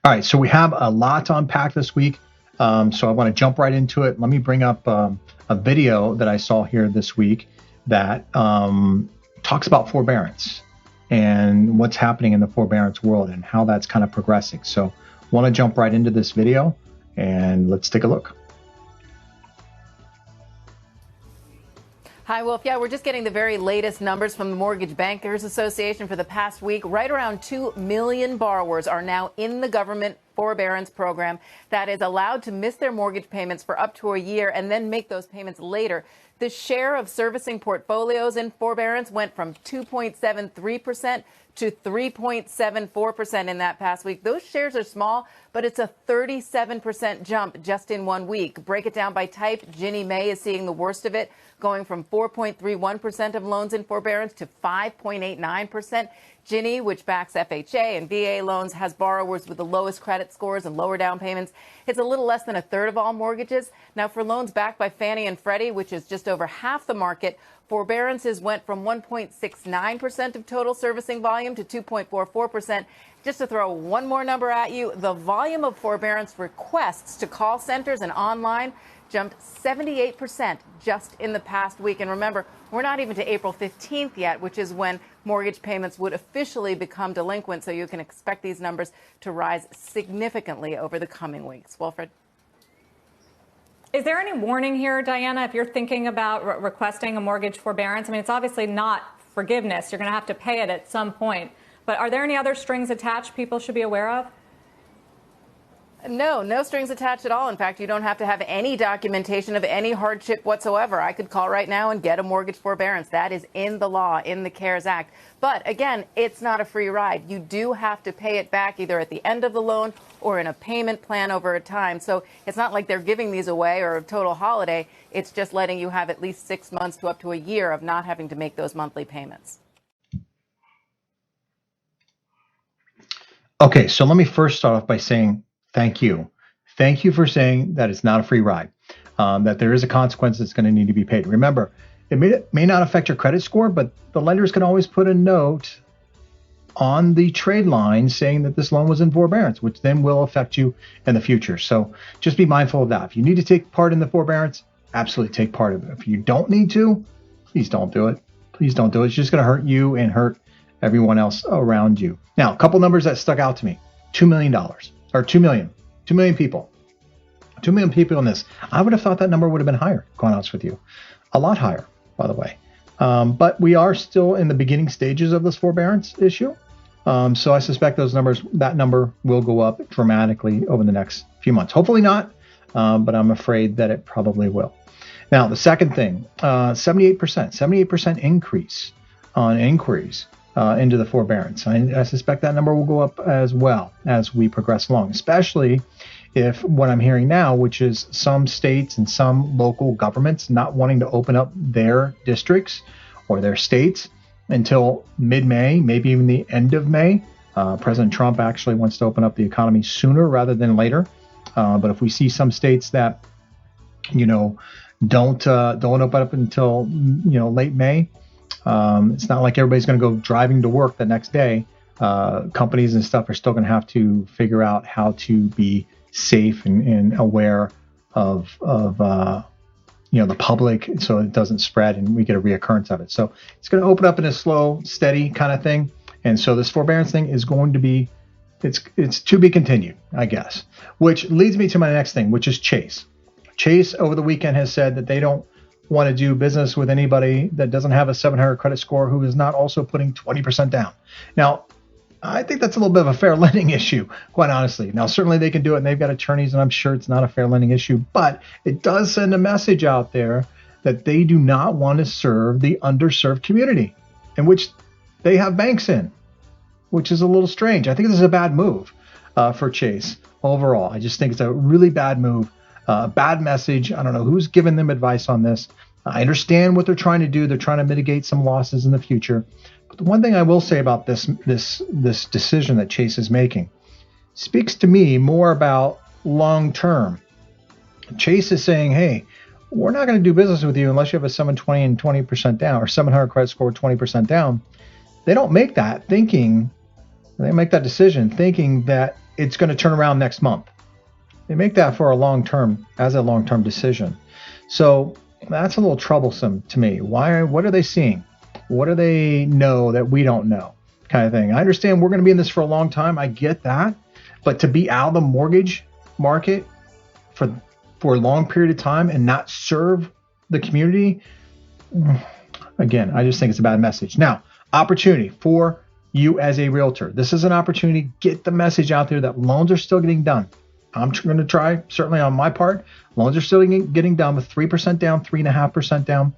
All right, so we have a lot to unpack this week. So I want to jump right into it. Let me bring up a video that I saw here this week that talks about forbearance and what's happening in the forbearance world and how that's kind of progressing. So I want to jump right into this video and let's take a look. Hi, Wolf. Yeah, we're just getting the very latest numbers from the Mortgage Bankers Association for the past week. Right around 2 million borrowers are now in the government forbearance program that is allowed to miss their mortgage payments for up to a year and then make those payments later. The share of servicing portfolios in forbearance went from 2.73% to 3.74% in that past week. Those shares are small, but it's a 37% jump just in 1 week. Break it down by type. Ginnie Mae is seeing the worst of it, going from 4.31% of loans in forbearance to 5.89%. Ginnie, which backs FHA and VA loans, has borrowers with the lowest credit scores and lower down payments. It's a little less than a third of all mortgages. Now, for loans backed by Fannie and Freddie, which is just over half the market, forbearances went from 1.69% of total servicing volume to 2.44%. Just to throw one more number at you, the volume of forbearance requests to call centers and online jumped 78% just in the past week. And remember, we're not even to April 15th yet, which is when mortgage payments would officially become delinquent. So you can expect these numbers to rise significantly over the coming weeks. Wilfred? Is there any warning here, Diana, if you're thinking about requesting a mortgage forbearance? I mean, it's obviously not forgiveness. You're going to have to pay it at some point. But are there any other strings attached people should be aware of? No strings attached at all. In fact, you don't have to have any documentation of any hardship whatsoever. I could call right now and get a mortgage forbearance. That is in the law, in the CARES Act. But again, it's not a free ride. You do have to pay it back either at the end of the loan or in a payment plan over a time. So it's not like they're giving these away or a total holiday. It's just letting you have at least 6 months to up to a year of not having to make those monthly payments. Okay, so let me first start off by saying thank you. Thank you for saying that it's not a free ride, that there is a consequence that's going to need to be paid. Remember, it may not affect your credit score, but the lenders can always put a note on the trade line saying that this loan was in forbearance, which then will affect you in the future. So just be mindful of that. If you need to take part in the forbearance, absolutely take part of it. If you don't need to, please don't do it. Please don't do it. It's just going to hurt you and hurt everyone else around you. Now, a couple numbers that stuck out to me. $2 million. Or 2 million people. 2 million people in this. I would have thought that number would have been higher, quite honest with you. A lot higher, by the way. But we are still in the beginning stages of this forbearance issue. So I suspect that number will go up dramatically over the next few months. Hopefully not, but I'm afraid that it probably will. Now, the second thing, 78% increase on inquiries into the forbearance. I suspect that number will go up as well as we progress along, especially if what I'm hearing now, which is some states and some local governments not wanting to open up their districts or their states until mid-May, maybe even the end of May. President Trump actually wants to open up the economy sooner rather than later. But if we see some states that, don't open up until, late May, it's not like everybody's going to go driving to work the next day. Companies and stuff are still going to have to figure out how to be safe and aware of the public, so it doesn't spread and we get a reoccurrence of it. So it's going to open up in a slow, steady kind of thing. And so this forbearance thing is going to be, it's to be continued, I guess. Which leads me to my next thing, which is Chase. Chase over the weekend has said that they don't want to do business with anybody that doesn't have a 700 credit score who is not also putting 20% down. Now, I think that's a little bit of a fair lending issue, quite honestly. Now, certainly they can do it, and they've got attorneys, and I'm sure it's not a fair lending issue, but it does send a message out there that they do not want to serve the underserved community, in which they have banks in, which is a little strange. I think this is a bad move for Chase overall. I just think it's a really bad move, bad message. I don't know who's giving them advice on this. I understand what they're trying to do. They're trying to mitigate some losses in the future. But the one thing I will say about this decision that Chase is making speaks to me more about long term. Chase is saying, hey, we're not going to do business with you unless you have a 720 and 20% down, or 700 credit score 20% down. They don't make that decision thinking that it's going to turn around next month. They make that for a long-term decision. So that's a little troublesome to me. What are they seeing? What do they know that we don't know? Kind of thing. I understand we're going to be in this for a long time. I get that. But to be out of the mortgage market for a long period of time and not serve the community, again, I just think it's a bad message. Now, opportunity for you as a realtor. This is an opportunity. Get the message out there that loans are still getting done. I'm going to try, certainly on my part, loans are still getting done with 3% down, 3.5% down.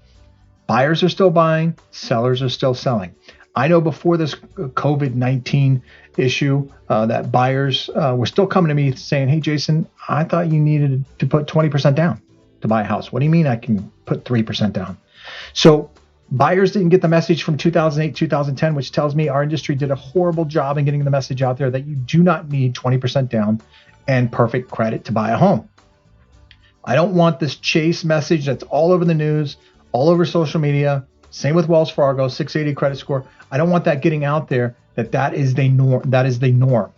Buyers are still buying, sellers are still selling. I know before this COVID-19 issue that buyers were still coming to me saying, hey, Jayson, I thought you needed to put 20% down to buy a house. What do you mean I can put 3% down? So buyers didn't get the message from 2008, 2010, which tells me our industry did a horrible job in getting the message out there that you do not need 20% down and perfect credit to buy a home. I don't want this chase message that's all over the news, all over social media. Same with Wells Fargo, 680 credit score. I don't want that getting out there that is the norm. That is the norm.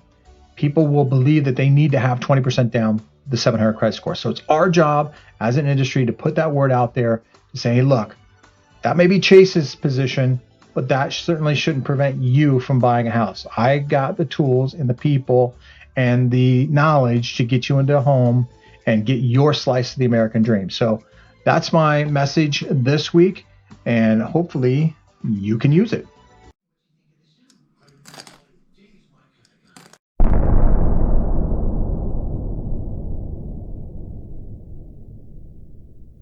People will believe that they need to have 20% down the 700 credit score. So it's our job as an industry to put that word out there to say, hey, look, that may be Chase's position, but that certainly shouldn't prevent you from buying a house. I got the tools and the people and the knowledge to get you into a home and get your slice of the American dream. So that's my message this week, and hopefully you can use it.